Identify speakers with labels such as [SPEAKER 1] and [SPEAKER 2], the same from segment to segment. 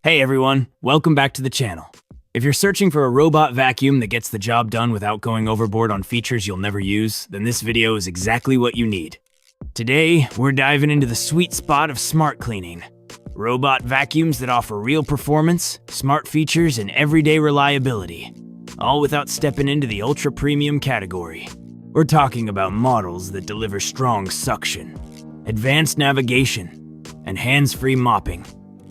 [SPEAKER 1] Hey everyone, welcome back to the channel. If you're searching for a robot vacuum that gets the job done without going overboard on features you'll never use, then this video is exactly what you need. Today, we're diving into the sweet spot of smart cleaning. Robot vacuums that offer real performance, smart features, and everyday reliability, all without stepping into the ultra premium category. We're talking about models that deliver strong suction, advanced navigation, and hands-free mopping,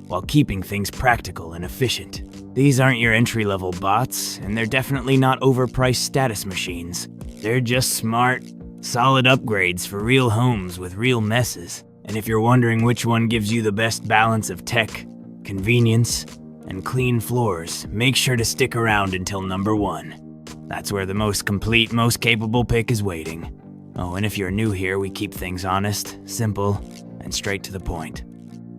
[SPEAKER 1] while keeping things practical and efficient. These aren't your entry-level bots, and they're definitely not overpriced status machines. They're just smart, solid upgrades for real homes with real messes. And if you're wondering which one gives you the best balance of tech, convenience, and clean floors, make sure to stick around until number 1. That's where the most complete, most capable pick is waiting. Oh, and if you're new here, we keep things honest, simple, and straight to the point.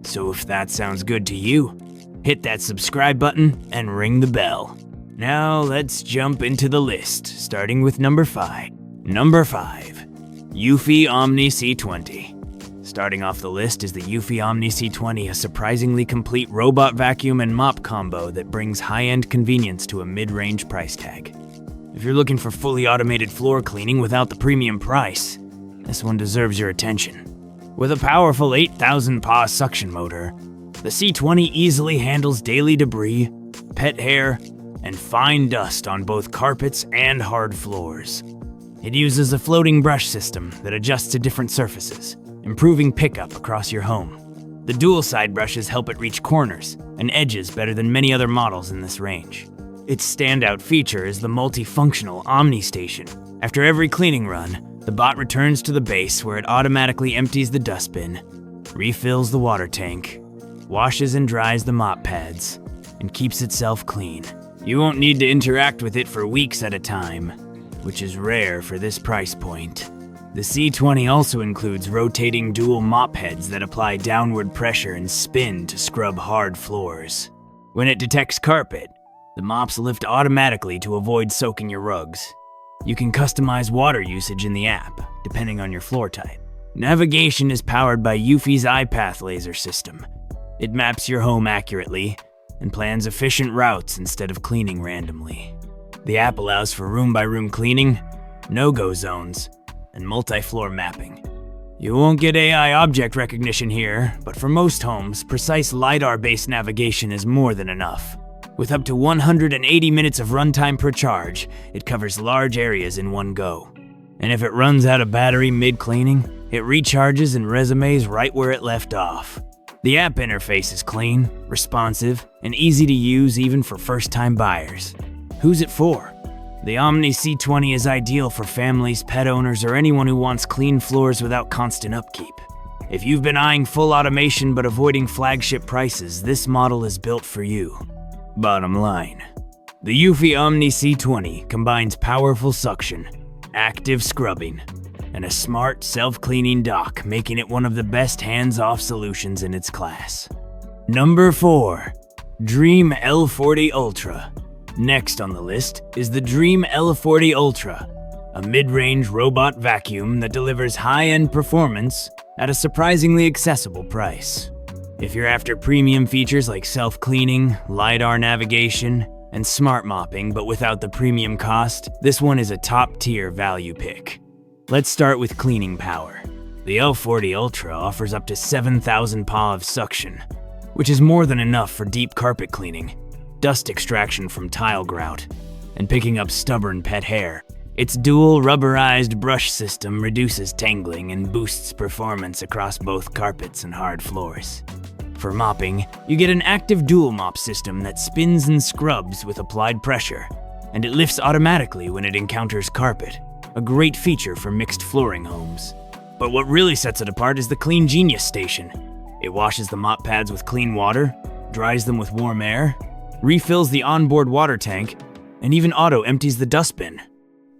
[SPEAKER 1] So if that sounds good to you, hit that subscribe button and ring the bell. Now let's jump into the list, starting with number 5. Number 5, Eufy Omni C20. Starting off the list is the Eufy Omni C20, a surprisingly complete robot vacuum and mop combo that brings high-end convenience to a mid-range price tag. If you're looking for fully automated floor cleaning without the premium price, this one deserves your attention. With a powerful 8,000 PA suction motor, the C20 easily handles daily debris, pet hair, and fine dust on both carpets and hard floors. It uses a floating brush system that adjusts to different surfaces, improving pickup across your home. The dual side brushes help it reach corners and edges better than many other models in this range. Its standout feature is the multifunctional Omni Station. After every cleaning run, the bot returns to the base where it automatically empties the dustbin, refills the water tank, washes and dries the mop pads, and keeps itself clean. You won't need to interact with it for weeks at a time, which is rare for this price point. The C20 also includes rotating dual mop heads that apply downward pressure and spin to scrub hard floors. When it detects carpet, the mops lift automatically to avoid soaking your rugs. You can customize water usage in the app, depending on your floor type. Navigation is powered by Eufy's iPath laser system. It maps your home accurately and plans efficient routes instead of cleaning randomly. The app allows for room-by-room cleaning, no-go zones, and multi-floor mapping. You won't get AI object recognition here, but for most homes, precise LiDAR-based navigation is more than enough. With up to 180 minutes of runtime per charge, it covers large areas in one go. And if it runs out of battery mid-cleaning, it recharges and resumes right where it left off. The app interface is clean, responsive, and easy to use even for first-time buyers. Who's it for? The Omni C20 is ideal for families, pet owners, or anyone who wants clean floors without constant upkeep. If you've been eyeing full automation but avoiding flagship prices, this model is built for you. Bottom line, the Eufy Omni C20 combines powerful suction, active scrubbing, and a smart, self-cleaning dock, making it one of the best hands-off solutions in its class. Number 4, Dreame L40 Ultra. Next on the list is the Dreame L40 Ultra, a mid-range robot vacuum that delivers high-end performance at a surprisingly accessible price. If you're after premium features like self-cleaning, LiDAR navigation, and smart mopping but without the premium cost, this one is a top-tier value pick. Let's start with cleaning power. The L40 Ultra offers up to 7,000 PA of suction, which is more than enough for deep carpet cleaning, dust extraction from tile grout, and picking up stubborn pet hair. Its dual rubberized brush system reduces tangling and boosts performance across both carpets and hard floors. For mopping, you get an active dual mop system that spins and scrubs with applied pressure, and it lifts automatically when it encounters carpet, a great feature for mixed flooring homes. But what really sets it apart is the Clean Genius station. It washes the mop pads with clean water, dries them with warm air, refills the onboard water tank, and even auto-empties the dustbin.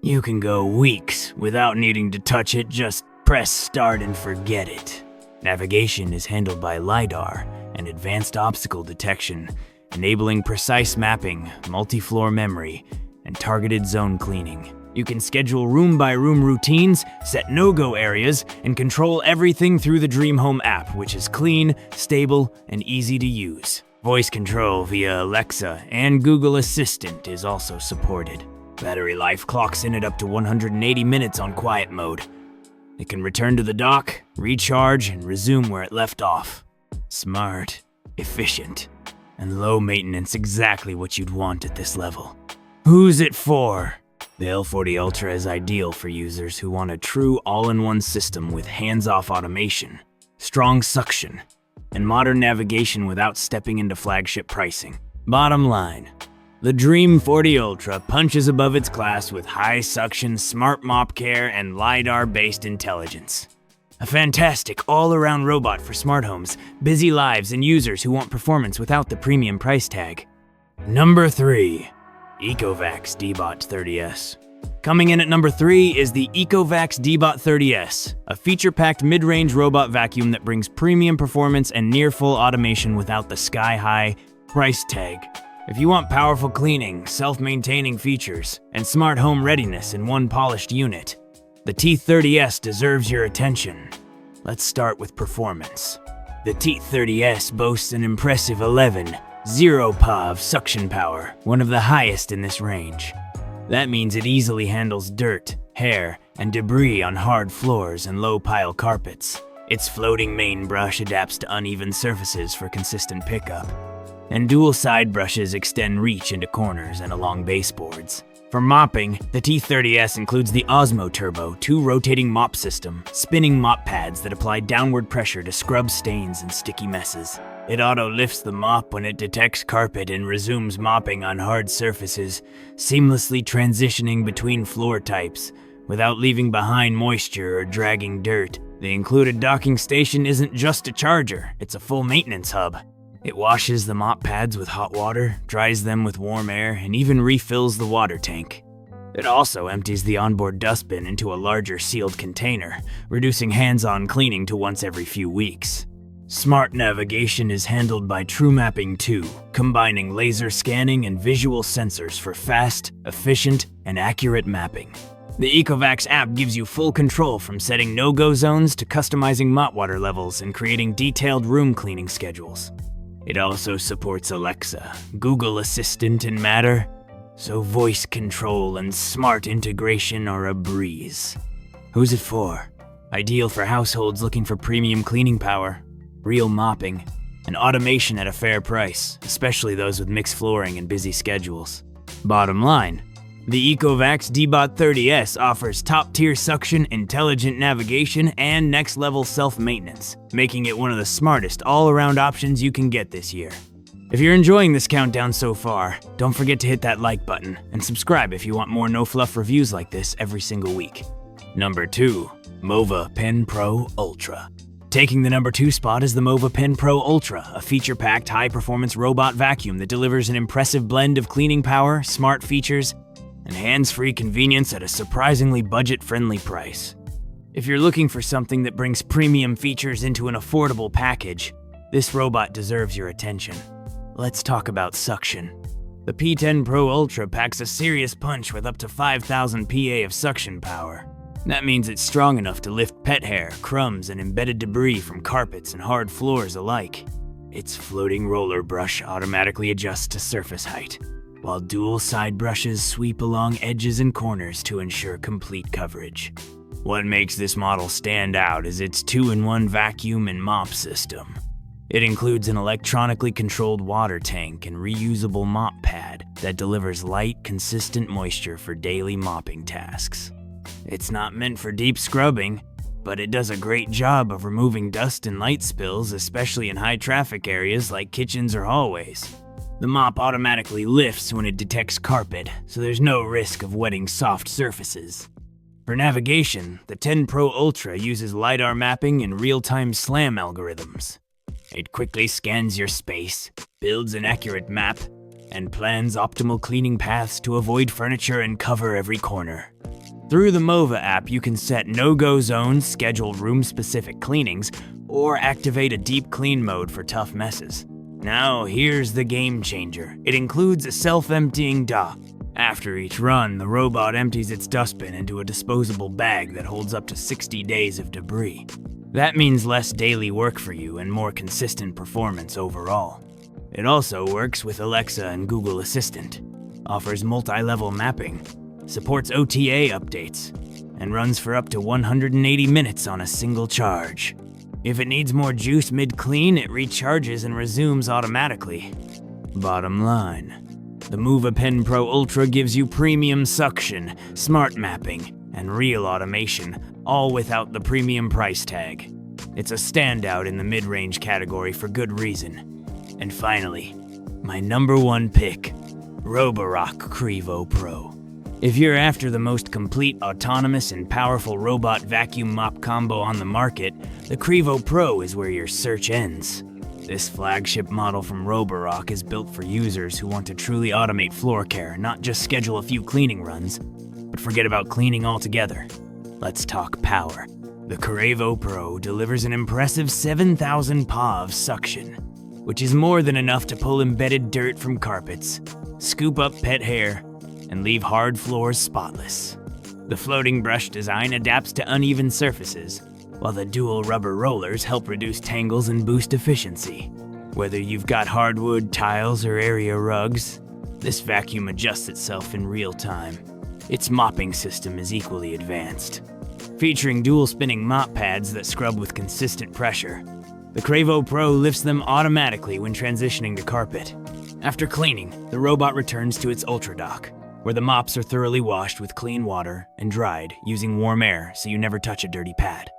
[SPEAKER 1] You can go weeks without needing to touch it, just press start and forget it. Navigation is handled by LiDAR and advanced obstacle detection, enabling precise mapping, multi-floor memory, and targeted zone cleaning. You can schedule room-by-room routines, set no-go areas, and control everything through the Dreame Home app, which is clean, stable, and easy to use. Voice control via Alexa and Google Assistant is also supported. Battery life clocks in at up to 180 minutes on quiet mode. It can return to the dock, recharge, and resume where it left off. Smart, efficient, and low maintenance, exactly what you'd want at this level. Who's it for? The L40 Ultra is ideal for users who want a true all-in-one system with hands-off automation, strong suction, and modern navigation without stepping into flagship pricing. Bottom line, the Dreame L40 Ultra punches above its class with high suction, smart mop care, and LiDAR-based intelligence. A fantastic all-around robot for smart homes, busy lives, and users who want performance without the premium price tag. Number 3. Ecovacs Deebot 30S. Coming in at number 3 is the Ecovacs Deebot 30S, a feature-packed mid-range robot vacuum that brings premium performance and near-full automation without the sky-high price tag. If you want powerful cleaning, self-maintaining features, and smart home readiness in one polished unit, the T30S deserves your attention. Let's start with performance. The T30S boasts an impressive 0 POV suction power, one of the highest in this range. That means it easily handles dirt, hair, and debris on hard floors and low-pile carpets. Its floating main brush adapts to uneven surfaces for consistent pickup, and dual side brushes extend reach into corners and along baseboards. For mopping, the T30S includes the Osmo Turbo 2 rotating mop system, spinning mop pads that apply downward pressure to scrub stains and sticky messes. It auto-lifts the mop when it detects carpet and resumes mopping on hard surfaces, seamlessly transitioning between floor types without leaving behind moisture or dragging dirt. The included docking station isn't just a charger, it's a full maintenance hub. It washes the mop pads with hot water, dries them with warm air, and even refills the water tank. It also empties the onboard dustbin into a larger sealed container, reducing hands-on cleaning to once every few weeks. Smart navigation is handled by TrueMapping 2, combining laser scanning and visual sensors for fast, efficient, and accurate mapping. The Ecovacs app gives you full control from setting no-go zones to customizing mop water levels and creating detailed room cleaning schedules. It also supports Alexa, Google Assistant, and Matter, so voice control and smart integration are a breeze. Who's it for? Ideal for households looking for premium cleaning power, real mopping, and automation at a fair price, especially those with mixed flooring and busy schedules. Bottom line, the Ecovacs Deebot 30S offers top-tier suction, intelligent navigation, and next-level self-maintenance, making it one of the smartest all-around options you can get this year. If you're enjoying this countdown so far, don't forget to hit that like button and subscribe if you want more no-fluff reviews like this every single week. Number 2. MOVA P10 Pro Ultra. Taking the number 2 spot is the MOVA P10 Pro Ultra, a feature-packed, high-performance robot vacuum that delivers an impressive blend of cleaning power, smart features, and hands-free convenience at a surprisingly budget-friendly price. If you're looking for something that brings premium features into an affordable package, this robot deserves your attention. Let's talk about suction. The P10 Pro Ultra packs a serious punch with up to 5,000 PA of suction power. That means it's strong enough to lift pet hair, crumbs, and embedded debris from carpets and hard floors alike. Its floating roller brush automatically adjusts to surface height, while dual side brushes sweep along edges and corners to ensure complete coverage. What makes this model stand out is its 2-in-1 vacuum and mop system. It includes an electronically controlled water tank and reusable mop pad that delivers light, consistent moisture for daily mopping tasks. It's not meant for deep scrubbing, but it does a great job of removing dust and light spills, especially in high traffic areas like kitchens or hallways. The mop automatically lifts when it detects carpet, so there's no risk of wetting soft surfaces. For navigation, the P10 Pro Ultra uses LiDAR mapping and real-time SLAM algorithms. It quickly scans your space, builds an accurate map, and plans optimal cleaning paths to avoid furniture and cover every corner. Through the MOVA app, you can set no-go zones, schedule room-specific cleanings, or activate a deep clean mode for tough messes. Now, here's the game changer. It includes a self-emptying dock. After each run, the robot empties its dustbin into a disposable bag that holds up to 60 days of debris. That means less daily work for you and more consistent performance overall. It also works with Alexa and Google Assistant, offers multi-level mapping, supports OTA updates, and runs for up to 180 minutes on a single charge. If it needs more juice mid-clean, it recharges and resumes automatically. Bottom line, the MOVA P10 Pro Ultra gives you premium suction, smart mapping, and real automation, all without the premium price tag. It's a standout in the mid-range category for good reason. And finally, my #1 pick, Roborock Qrevo Pro. If you're after the most complete, autonomous, and powerful robot vacuum mop combo on the market, the Qrevo Pro is where your search ends. This flagship model from Roborock is built for users who want to truly automate floor care, not just schedule a few cleaning runs, but forget about cleaning altogether. Let's talk power. The Qrevo Pro delivers an impressive 7,000 PA of suction, which is more than enough to pull embedded dirt from carpets, scoop up pet hair, and leave hard floors spotless. The floating brush design adapts to uneven surfaces, while the dual rubber rollers help reduce tangles and boost efficiency. Whether you've got hardwood, tiles, or area rugs, this vacuum adjusts itself in real time. Its mopping system is equally advanced, featuring dual spinning mop pads that scrub with consistent pressure. The Qrevo Pro lifts them automatically when transitioning to carpet. After cleaning, the robot returns to its Ultra dock, where the mops are thoroughly washed with clean water and dried using warm air so you never touch a dirty pad.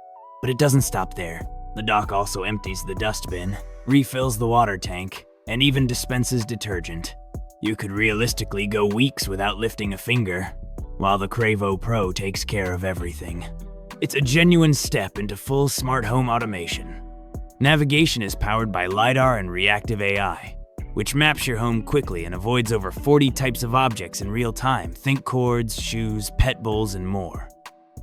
[SPEAKER 1] But it doesn't stop there. The dock also empties the dust bin, refills the water tank, and even dispenses detergent. You could realistically go weeks without lifting a finger, while the Qrevo Pro takes care of everything. It's a genuine step into full smart home automation. Navigation is powered by LiDAR and reactive AI, which maps your home quickly and avoids over 40 types of objects in real time. Think cords, shoes, pet bowls, and more.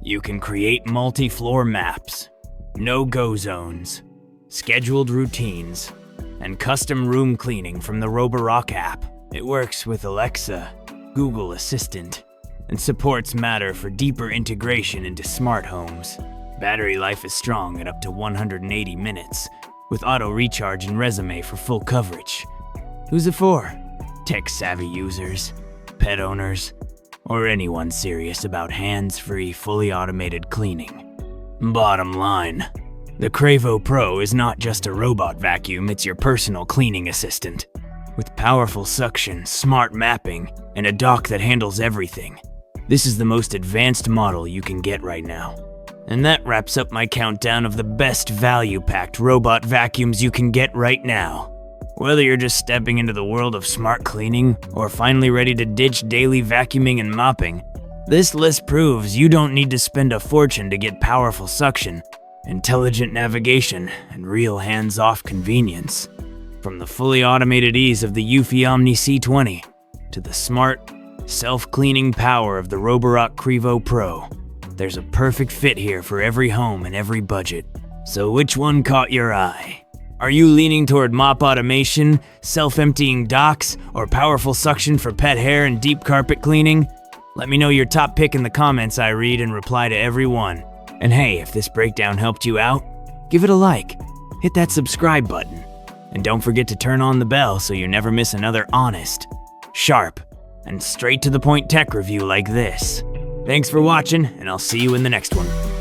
[SPEAKER 1] You can create multi-floor maps, no-go zones, scheduled routines, and custom room cleaning from the Roborock app. It works with Alexa, Google Assistant, and supports Matter for deeper integration into smart homes. Battery life is strong at up to 180 minutes, with auto recharge and resume for full coverage. Who's it for? Tech-savvy users, pet owners, or anyone serious about hands-free, fully automated cleaning. Bottom line, the Qrevo Pro is not just a robot vacuum, it's your personal cleaning assistant. With powerful suction, smart mapping, and a dock that handles everything, this is the most advanced model you can get right now. And that wraps up my countdown of the best value-packed robot vacuums you can get right now. Whether you're just stepping into the world of smart cleaning or finally ready to ditch daily vacuuming and mopping, this list proves you don't need to spend a fortune to get powerful suction, intelligent navigation, and real hands-off convenience. From the fully automated ease of the Eufy Omni C20 to the smart, self-cleaning power of the Roborock Qrevo Pro, there's a perfect fit here for every home and every budget. So which one caught your eye? Are you leaning toward mop automation, self-emptying docks, or powerful suction for pet hair and deep carpet cleaning? Let me know your top pick in the comments. I read and reply to every one. And hey, if this breakdown helped you out, give it a like, hit that subscribe button, and don't forget to turn on the bell so you never miss another honest, sharp, and straight to the point tech review like this. Thanks for watching, and I'll see you in the next one.